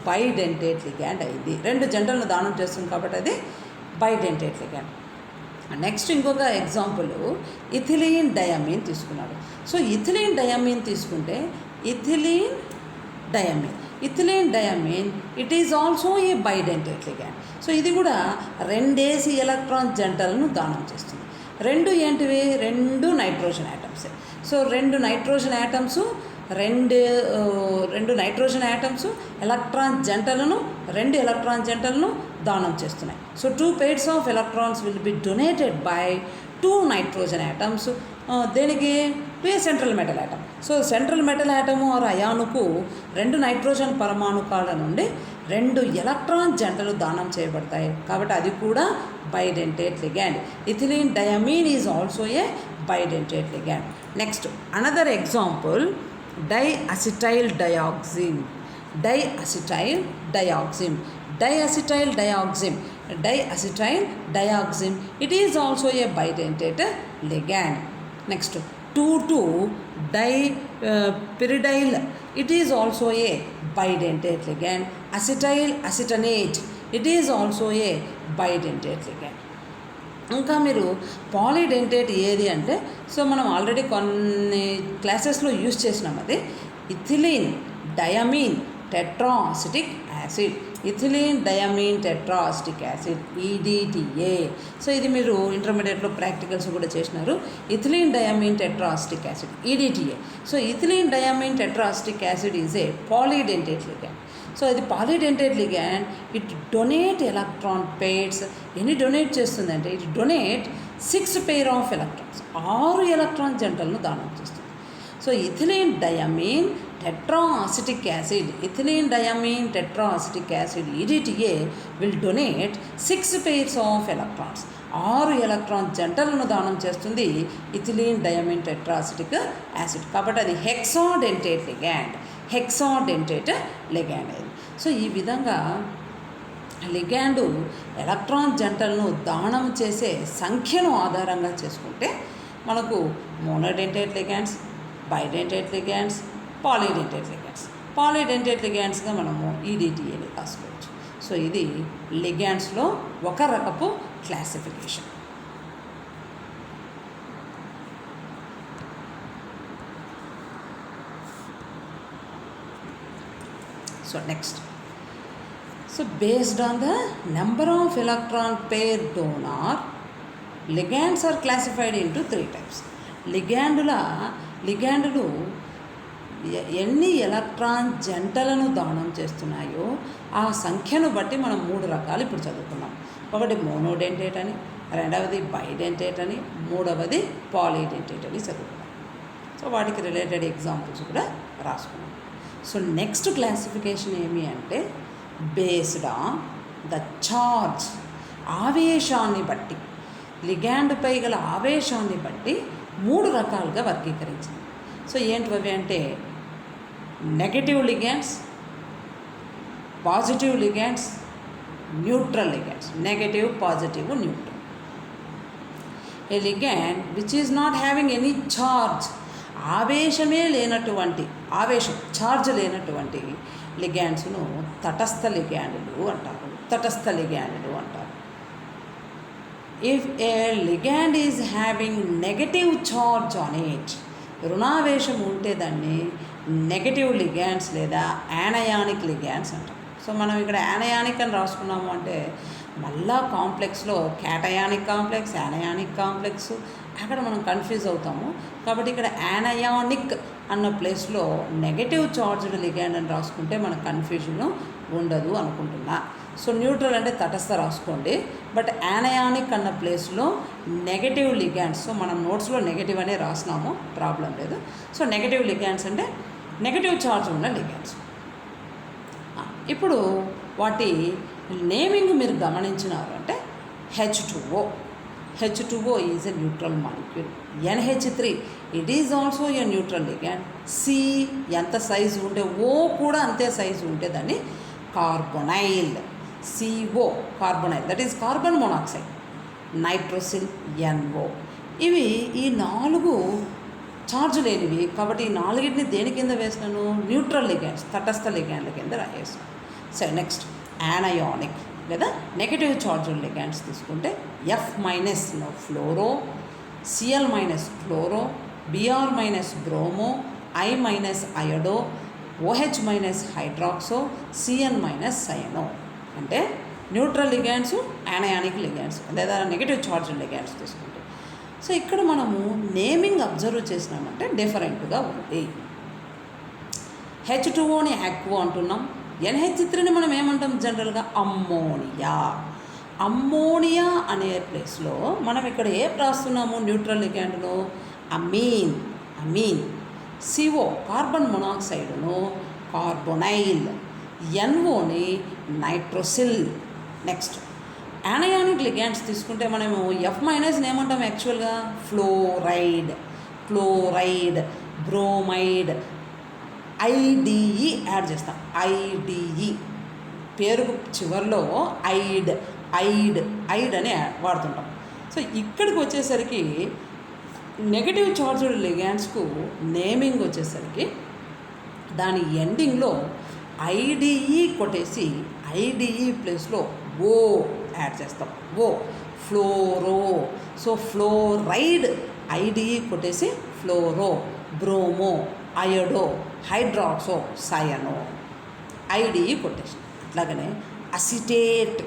బైడెంటేట్ లిగాండ్ అయింది. 2 జంటలను దానం చేస్తుంది కాబట్టి అది బైడెంటేట్ లిగాండ్. నెక్స్ట్ ఇంకొక ఎగ్జాంపుల్ ఇథిలీన్ డయామిన్ తీసుకున్నాడు. సో ఇథిలీన్ డయామిన్ తీసుకుంటే ethylene diamine it is also a bidentate ligand. So ఇది కూడా 2 ఎలక్ట్రాన్ జంటలను దానం చేస్తుంది. 2 ఏంటివి? 2 nitrogen atoms. So 2 nitrogen atoms electron జంటలను 2 ఎలక్ట్రాన్ జంటలను దానం చేస్తున్నాయి. So 2 pairs of electrons will be donated by 2 nitrogen atoms. దేనికి? To a central metal atom. So central metal atom or అయానుకు 2 నైట్రోజన్ పరమాణుకాల నుండి 2 ఎలక్ట్రాన్ జంటలు దానం చేయబడతాయి. కాబట్టి అది కూడా bidentate ligand. Ethylene diamine is also a bidentate ligand. Next another example, diacetyl dioxin. Diacetyl dioxin. It is also a bidentate ligand. Next, 2,2-dipyridyl. It is also a bidentate ligand. Acetyl acetonate. It is also a bidentate ligand. ఇంకా మీరు పాలిడెంటేట్ ఏది అంటే, so మనం already కొన్ని క్లాసెస్లో use చేసినాం. అది ethylene diamine tetraacetic acid. Ethylene diamine tetraacetic acid, EDTA. So ఇది మీరు ఇంటర్మీడియట్లో ప్రాక్టికల్స్ కూడా చేసినారు. Ethylene diamine tetraacetic acid, EDTA. So ethylene diamine tetraacetic acid is a polydentate ligand. So ఇది polydentate ligand. It donate electron pairs. ఎన్ని donate చేస్తుందంటే, it donate 6 pair of electrons, 6 electron జంటలను దానం చేస్తుంది. So ethylene diamine tetraacetic acid, ethylene diamine tetraacetic acid, EDTA, will donate 6 pairs of electrons. 6 electron జంటలను దానం చేస్తుంది ethylene డయామిన్ టెట్రాసిటిక్ acid. కాబట్టి అది హెక్సాడెంటేట్ లిగ్యాండ్ అది. సో ఈ విధంగా లిగ్యాండు ఎలక్ట్రాన్ జంటలను దానం చేసే సంఖ్యను ఆధారంగా చేసుకుంటే మనకు మోనోడెంటేట్ లిగ్యాండ్స్, బైడెంటేట్ లిగ్యాండ్స్, పాలిడెంటేట్ లిగ్యాండ్స్గా మనము EDTAని రాసుకోవచ్చు. సో ఇది లిగ్యాండ్స్లో ఒక రకపు classification. So next, so based on the number of electron pair donor, ligands are classified into 3 types. లిగ్యాండులు ఎన్ని ఎలక్ట్రాన్ జంటలను దానం చేస్తున్నాయో ఆ సంఖ్యను బట్టి మనం 3 రకాలు ఇప్పుడు చదువుకున్నాం. ఒకటి మోనోడెంటేట్ అని, రెండవది బైడెంటేట్ అని, మూడవది పాలిడెంటేట్ అని చదువుకున్నాం. సో వాటికి రిలేటెడ్ ఎగ్జాంపుల్స్ కూడా రాసుకున్నాం. సో నెక్స్ట్ క్లాసిఫికేషన్ ఏమి అంటే, బేస్డ్ ఆన్ ద చార్జ్, ఆవేశాన్ని బట్టి, లిగ్యాండ్పై గల ఆవేశాన్ని బట్టి 3 రకాలుగా వర్గీకరించింది. సో ఏంటివి అంటే, negative ligands, positive ligands, neutral ligands. Negative, positive, neutral. A ligand which is not having any charge, charge లేనటువంటి లిగ్యాండ్స్ను తటస్థ లిగ్యాండ్లు అంటారు. If a ligand is having negative charge on it, రుణావేశం ఉంటే దాన్ని నెగటివ్ లిగ్యాండ్స్ లేదా యానయానిక్ లిగ్యాండ్స్ అంటాం. సో మనం ఇక్కడ యానయానిక్ అని రాసుకున్నాము అంటే మళ్ళా కాంప్లెక్స్లో క్యాటయానిక్ కాంప్లెక్స్, యానయానిక్ కాంప్లెక్స్, అక్కడ మనం కన్ఫ్యూజ్ అవుతాము. కాబట్టి ఇక్కడ యానయానిక్ అన్న ప్లేస్లో నెగటివ్ చార్జ్డ్ లిగ్యాండ్ అని రాసుకుంటే మనకు కన్ఫ్యూజన్ ఉండదు అనుకుంటున్నా. సో న్యూట్రల్ అంటే తటస్థ రాసుకోండి, బట్ యానయానిక్ అన్న ప్లేస్లో నెగటివ్ లిగ్యాండ్స్. సో మనం నోట్స్లో నెగటివ్ అనే రాసినాము, ప్రాబ్లం లేదు. సో నెగటివ్ లిగ్యాండ్స్ అంటే నెగటివ్ ఛార్జ్ ఉన్న లిగ్యాండ్స్. ఇప్పుడు వాటి నేమింగ్ మీరు గమనించినారు అంటే, H2O is a neutral molecule. NH3 it is also a neutral ligand. C ఎంత సైజు ఉంటే, O కూడా అంతే సైజు ఉంటే దాన్ని carbonyl. CO carbonyl, that is carbon monoxide. Nitrosyl NO. ఇవి ఈ 4 ఛార్జ్ లేనివి. కాబట్టి ఈ 4ని దేని కింద వేసినాను? న్యూట్రల్ లిగ్యాండ్స్, తటస్థ లిగ్యాండ్ల కింద రాయేసాను. సరే నెక్స్ట్, యానయానిక్ లేదా నెగటివ్ ఛార్జ్ లిగ్యాండ్స్ తీసుకుంటే F- ఫ్లోరో, Cl- chloro, Br- bromo, I- iodo, OH- హైడ్రాక్సో, Cn- సయనో. అంటే న్యూట్రల్ లిగ్యాండ్స్, యానయానిక్ లిగ్యాండ్స్ లేదా నెగటివ్ ఛార్జ్ లిగ్యాండ్స్ తీసుకుంటే. సో ఇక్కడ మనము నేమింగ్ అబ్జర్వ్ చేసినామంటే డిఫరెంట్గా ఉంది. H2Oని యాక్వో అంటున్నాం. NH3ని మనం ఏమంటాం జనరల్గా? అమ్మోనియా. అమ్మోనియా అనే ప్లేస్లో మనం ఇక్కడ ఏ రాస్తున్నాము న్యూట్రల్ లిగ్యాండ్ను అమీన్ అమీన్. సిఓ కార్బన్ మొనాక్సైడ్ను కార్బొనైల్, ఎన్ఓని నైట్రోసిల్. నెక్స్ట్ యానయానిక్ లిగ్యాండ్స్ తీసుకుంటే మనము ఎఫ్ మైనస్ని ఏమంటాం యాక్చువల్గా fluoride, chloride, bromide, I D E add చేస్తాం. ఐడిఈ పేరుకు చివరిలో ఐడ్ ఐడ్ ఐడ్ అని వాడుతుంటాం. సో ఇక్కడికి వచ్చేసరికి నెగటివ్ చార్జ్డ్ లిగ్యాండ్స్కు నేమింగ్ వచ్చేసరికి దాని ఎండింగ్లో ఐడిఈ కొట్టేసి ఐడిఈ ప్లేస్లో ఓ యాడ్ చేస్తాం. ఓ ఫ్లోరో. సో ఫ్లోరైడ్ ఐడిఈ కొట్టేసి ఫ్లోరో, బ్రోమో, అయోడో, హైడ్రాక్సో, సయనో, ఐడిఈ కొట్టేసి. అట్లాగనే అసిటేట్,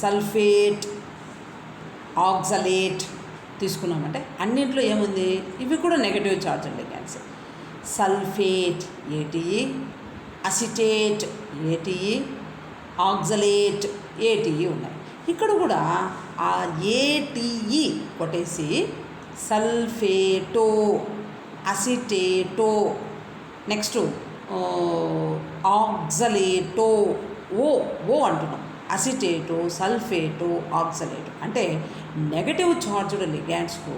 సల్ఫేట్, ఆక్సలేట్ తీసుకున్నామంటే అన్నింటిలో ఏముంది, ఇవి కూడా negative charge ligands. Sulphate A T E, acetate A T E, oxalate A T E ఉన్నాయి. ఇక్కడ కూడా ఆ ఏటీఈ కొట్టేసి సల్ఫేటో, అసిటేటో, నెక్స్ట్ ఆక్సలేటో, ఓ ఓ అంటున్నాం. అసిటేటో, సల్ఫేటో, ఆక్సలేటో అంటే నెగటివ్ చార్జ్డ్ లిగ్యాండ్స్కు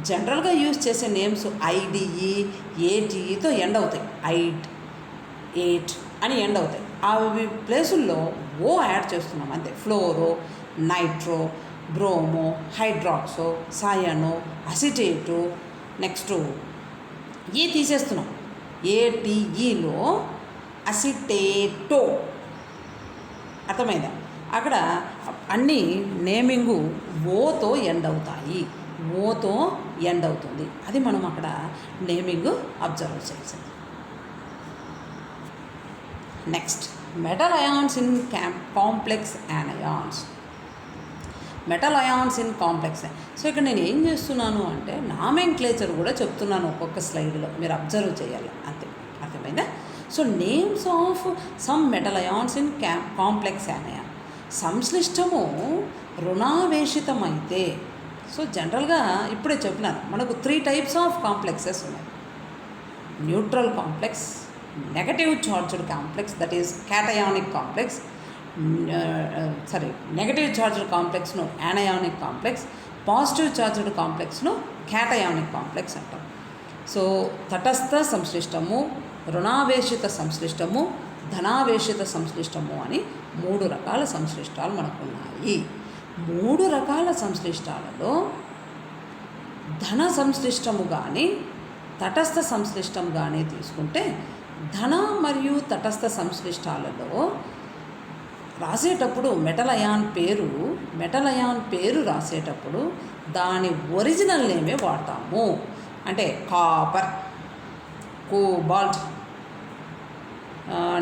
జనరల్గా యూజ్ చేసే నేమ్స్ ఐడిఈ, ఏటీఈతో ఎండ్ అవుతాయి. ఐట్, ఎయిట్ అని ఎండ్ అవుతాయి. అవి ప్లేసుల్లో ఓ యాడ్ చేస్తున్నాం అంతే. ఫ్లోరో, నైట్రో, బ్రోమో, హైడ్రాక్సో, సయనో, అసిటేటో, నెక్స్ట్ ఈ తీసేస్తున్నాం. ఏటీఈలో అసిటేటో. అర్థమైందా? అక్కడ అన్నీ నేమింగు ఓతో ఎండ్ అవుతాయి, ఓతో ఎండ్ అవుతుంది. అది మనం అక్కడ నేమింగ్ అబ్జర్వ్ చేయాల్సింది. Next metal ions in complex anions. Metal ions in complex. So ఇక్కడ నేను ఏం చేస్తున్నాను అంటే నామెన్క్లేచర్ కూడా చెప్తున్నాను ఒక్కొక్క స్లైడ్లో, మీరు అబ్జర్వ్ చేయాలి అంతే. అర్థమైందా? So names of some metal ions in complex anion. సంశ్లిష్టము రుణావేశితమైతే, సో జనరల్గా ఇప్పుడే చెప్పినాను మనకు 3 టైప్స్ ఆఫ్ కాంప్లెక్సెస్ ఉన్నాయి. Neutral complex, negative charged complex that is cationic complex, negative charged కాంప్లెక్స్ను యానయానిక్ కాంప్లెక్స్, పాజిటివ్ చార్జ్డ్ కాంప్లెక్స్ను క్యాటయానిక్ కాంప్లెక్స్ అంటాం. సో తటస్థ సంశ్లిష్టము, రుణావేశిత సంశ్లిష్టము, ధనావేశిత సంశ్లిష్టము అని 3 రకాల సంశ్లిష్టాలు మనకు ఉన్నాయి. 3 రకాల సంశ్లిష్టాలలో ధన సంశ్లిష్టము కానీ తటస్థ సంశ్లిష్టం కానీ తీసుకుంటే, ధన మరియు తటస్థ సంశ్లిష్టాలలో రాసేటప్పుడు మెటల్ అయాన్ పేరు రాసేటప్పుడు దాని ఒరిజినల్ నేమే వాడతాము. అంటే కాపర్, కోబాల్ట్,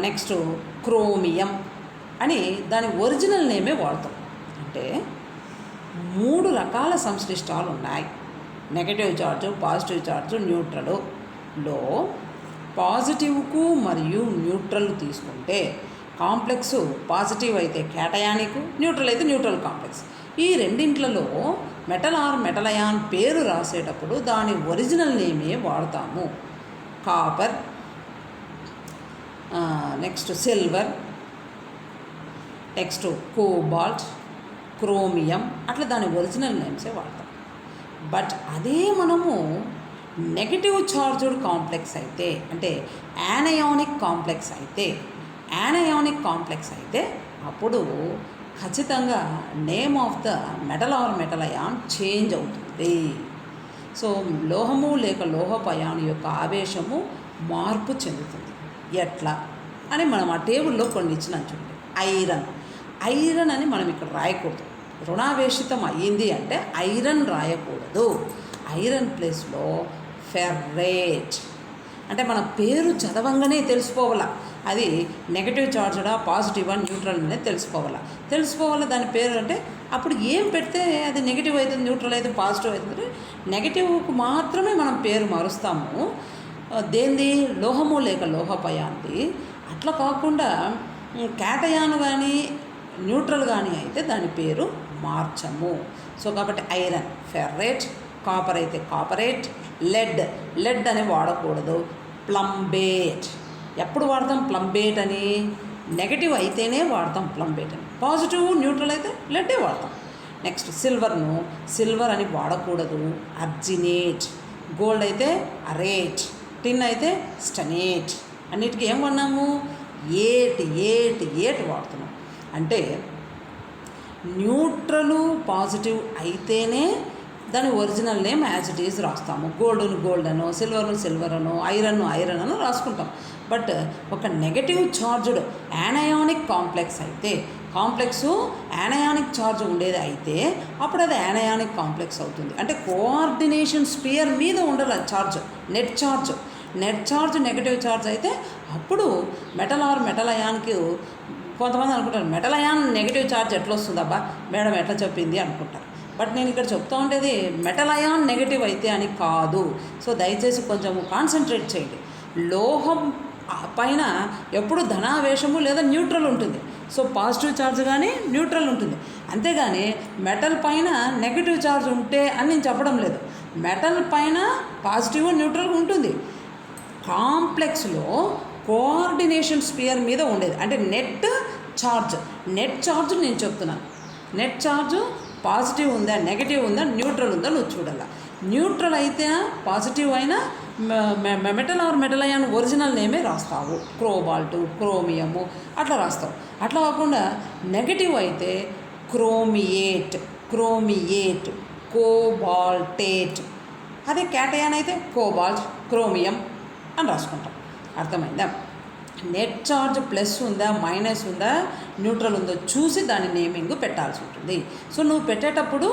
నెక్స్ట్ క్రోమియం అని దాని ఒరిజినల్ నేమే వాడతాం. అంటే 3 రకాల సంశ్లిష్టాలు ఉన్నాయి. నెగటివ్ చార్జు, పాజిటివ్ చార్జు, న్యూట్రల్లో పాజిటివ్కు మరియు న్యూట్రల్ తీసుకుంటే కాంప్లెక్స్ పాజిటివ్ అయితే క్యాటయానిక్, న్యూట్రల్ అయితే న్యూట్రల్ కాంప్లెక్స్. ఈ రెండింట్లలో మెటల్ ఆర్ మెటల్ అయాన్ పేరు రాసేటప్పుడు దాని ఒరిజినల్ నేమే వాడతాము. Copper, next silver, next cobalt, chromium, అట్లా దాని ఒరిజినల్ నేమ్సే వాడతాం. బట్ అదే మనము నెగటివ్ చార్జ్డ్ కాంప్లెక్స్ అయితే, అంటే యానయానిక్ కాంప్లెక్స్ అయితే అప్పుడు ఖచ్చితంగా name of the metal or metal ion change అవుతుంది. సో లోహము లేక లోహపు అయాన్ యొక్క ఆవేశము మార్పు చెందుతుంది. ఎట్లా అని మనం ఆ టేబుల్లో కొన్ని ఇచ్చినాం చూడండి. ఐరన్ అని మనం ఇక్కడ రాయకూడదు. రుణావేశితం అయ్యింది అంటే ఐరన్ రాయకూడదు. ఐరన్ ప్లేస్లో ఫెర్రేట్. అంటే మన పేరు చదవంగానే తెలుసుకోవాలా అది నెగటివ్ చార్జ్డా పాజిటివా న్యూట్రల్ అనేది తెలుసుకోవాలా దాని పేరు. అంటే అప్పుడు ఏం పెడితే అది నెగిటివ్ అవుతుంది, న్యూట్రల్ అయితే పాజిటివ్ అవుతుంది. నెగిటివ్కు మాత్రమే మనం పేరు మారుస్తాము. దేంది? లోహము లేక లోహపయాంది. అట్లా కాకుండా క్యాటయాన్ కానీ న్యూట్రల్ కానీ అయితే దాని పేరు మార్చము. సో కాబట్టి ఐరన్ ఫెర్రేట్, కాపర్ అయితే కాపరేట్, లెడ్ అని వాడకూడదు. ప్లంబేట్ ఎప్పుడు వాడతాం ప్లంబేట్ అని? నెగటివ్ అయితేనే వాడతాం ప్లంబేట్ అని. పాజిటివ్ న్యూట్రల్ అయితే లెడ్డే వాడతాం. నెక్స్ట్ సిల్వర్ అని వాడకూడదు. అర్జినేట్. గోల్డ్ అయితే అరేట్, టిన్ అయితే స్టనేట్. అన్నిటికీ ఏం కొన్నాము? ఏట్ వాడుతున్నాం. అంటే న్యూట్రలు పాజిటివ్ అయితేనే దాని original name as it is రాస్తాము. గోల్డ్ అనో, సిల్వర్ అనో, ఐరన్ అనో రాసుకుంటాం. బట్ ఒక నెగటివ్ ఛార్జ్డ్ యానయానిక్ కాంప్లెక్స్ అయితే, కాంప్లెక్స్ యానయానిక్ ఛార్జ్ ఉండేది అయితే అప్పుడు అది యానయానిక్ కాంప్లెక్స్ అవుతుంది. అంటే కోఆర్డినేషన్ స్పియర్ మీద ఉండాలి charge. Net charge negative charge అయితే అప్పుడు మెటల్ అయాన్కి కొంతమంది అనుకుంటారు మెటల్ అయాన్ నెగటివ్ ఛార్జ్ ఎట్లా వస్తుందబ్బా మేడం ఎట్లా చెప్పింది అనుకుంటారు. బట్ నేను ఇక్కడ చెప్తా ఉండేది మెటల్ అయాన్ నెగటివ్ అయితే అని కాదు. సో దయచేసి కొంచెం కాన్సన్ట్రేట్ చేయండి. లోహం పైన ఎప్పుడు ధనావేశము లేదా న్యూట్రల్ ఉంటుంది. సో పాజిటివ్ ఛార్జ్ కానీ న్యూట్రల్ ఉంటుంది. అంతేగాని మెటల్ పైన నెగటివ్ ఛార్జ్ ఉంటే అని నేను చెప్పడం లేదు. మెటల్ పైన పాజిటివ్ న్యూట్రల్ ఉంటుంది. కాంప్లెక్స్లో కోఆర్డినేషన్ స్పియర్ మీద ఉండేది అంటే నెట్ ఛార్జ్ నేను చెప్తున్నాను. నెట్ ఛార్జ్ పాజిటివ్ ఉందా, నెగటివ్ ఉందా, న్యూట్రల్ ఉందా నువ్వు చూడాల. న్యూట్రల్ అయితే పాజిటివ్ అయినా మెటల్ అయాన్ ఒరిజినల్ నేమే రాస్తావు. క్రోబాల్టు, క్రోమియము అట్లా రాస్తావు. అట్లా కాకుండా నెగటివ్ అయితే క్రోమియేట్, కోబాల్టేట్. అదే క్యాటయాన్ అయితే కోబాల్ట్, క్రోమియం అని రాసుకుంటాం. అర్థమైందా? నెట్ ఛార్జ్ ప్లస్ ఉందా, మైనస్ ఉందా, న్యూట్రల్ ఉందో చూసి దాని నేమింగ్ పెట్టాల్సి ఉంటుంది. సో నువ్వు పెట్టేటప్పుడు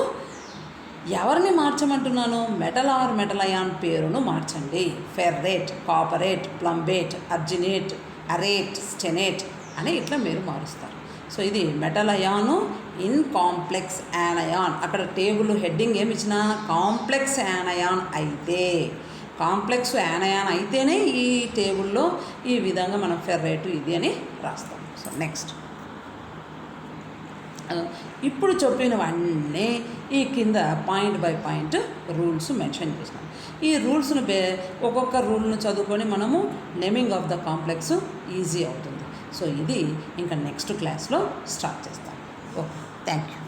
ఎవరిని మార్చమంటున్నాను? మెటల్ అయాన్ పేరును మార్చండి. ఫెర్రేట్, కాపరేట్, ప్లంబేట్, అర్జినేట్, అరేట్, స్టెనేట్ అని ఇట్లా మీరు మారుస్తారు. సో ఇది మెటల్ అయాను ఇన్ కాంప్లెక్స్ యానయాన్. అక్కడ టేబుల్ హెడ్డింగ్ ఏమి ఇచ్చినా కాంప్లెక్స్ యానయాన్ అయితే, కాంప్లెక్స్ యానయాన్ అయితేనే ఈ టేబుల్లో ఈ విధంగా మనం ఫెర్రేట్ ఇది అని రాస్తాం. సో నెక్స్ట్ ఇప్పుడు చెప్పినవన్నీ ఈ కింద point by point rules mention చేసినాం. ఈ రూల్స్ను ఒక్కొక్క రూల్ను చదువుకొని మనము naming of the complex easy అవుతుంది. సో ఇది ఇంకా నెక్స్ట్ క్లాస్లో స్టార్ట్ చేస్తాం. Okay, thank you.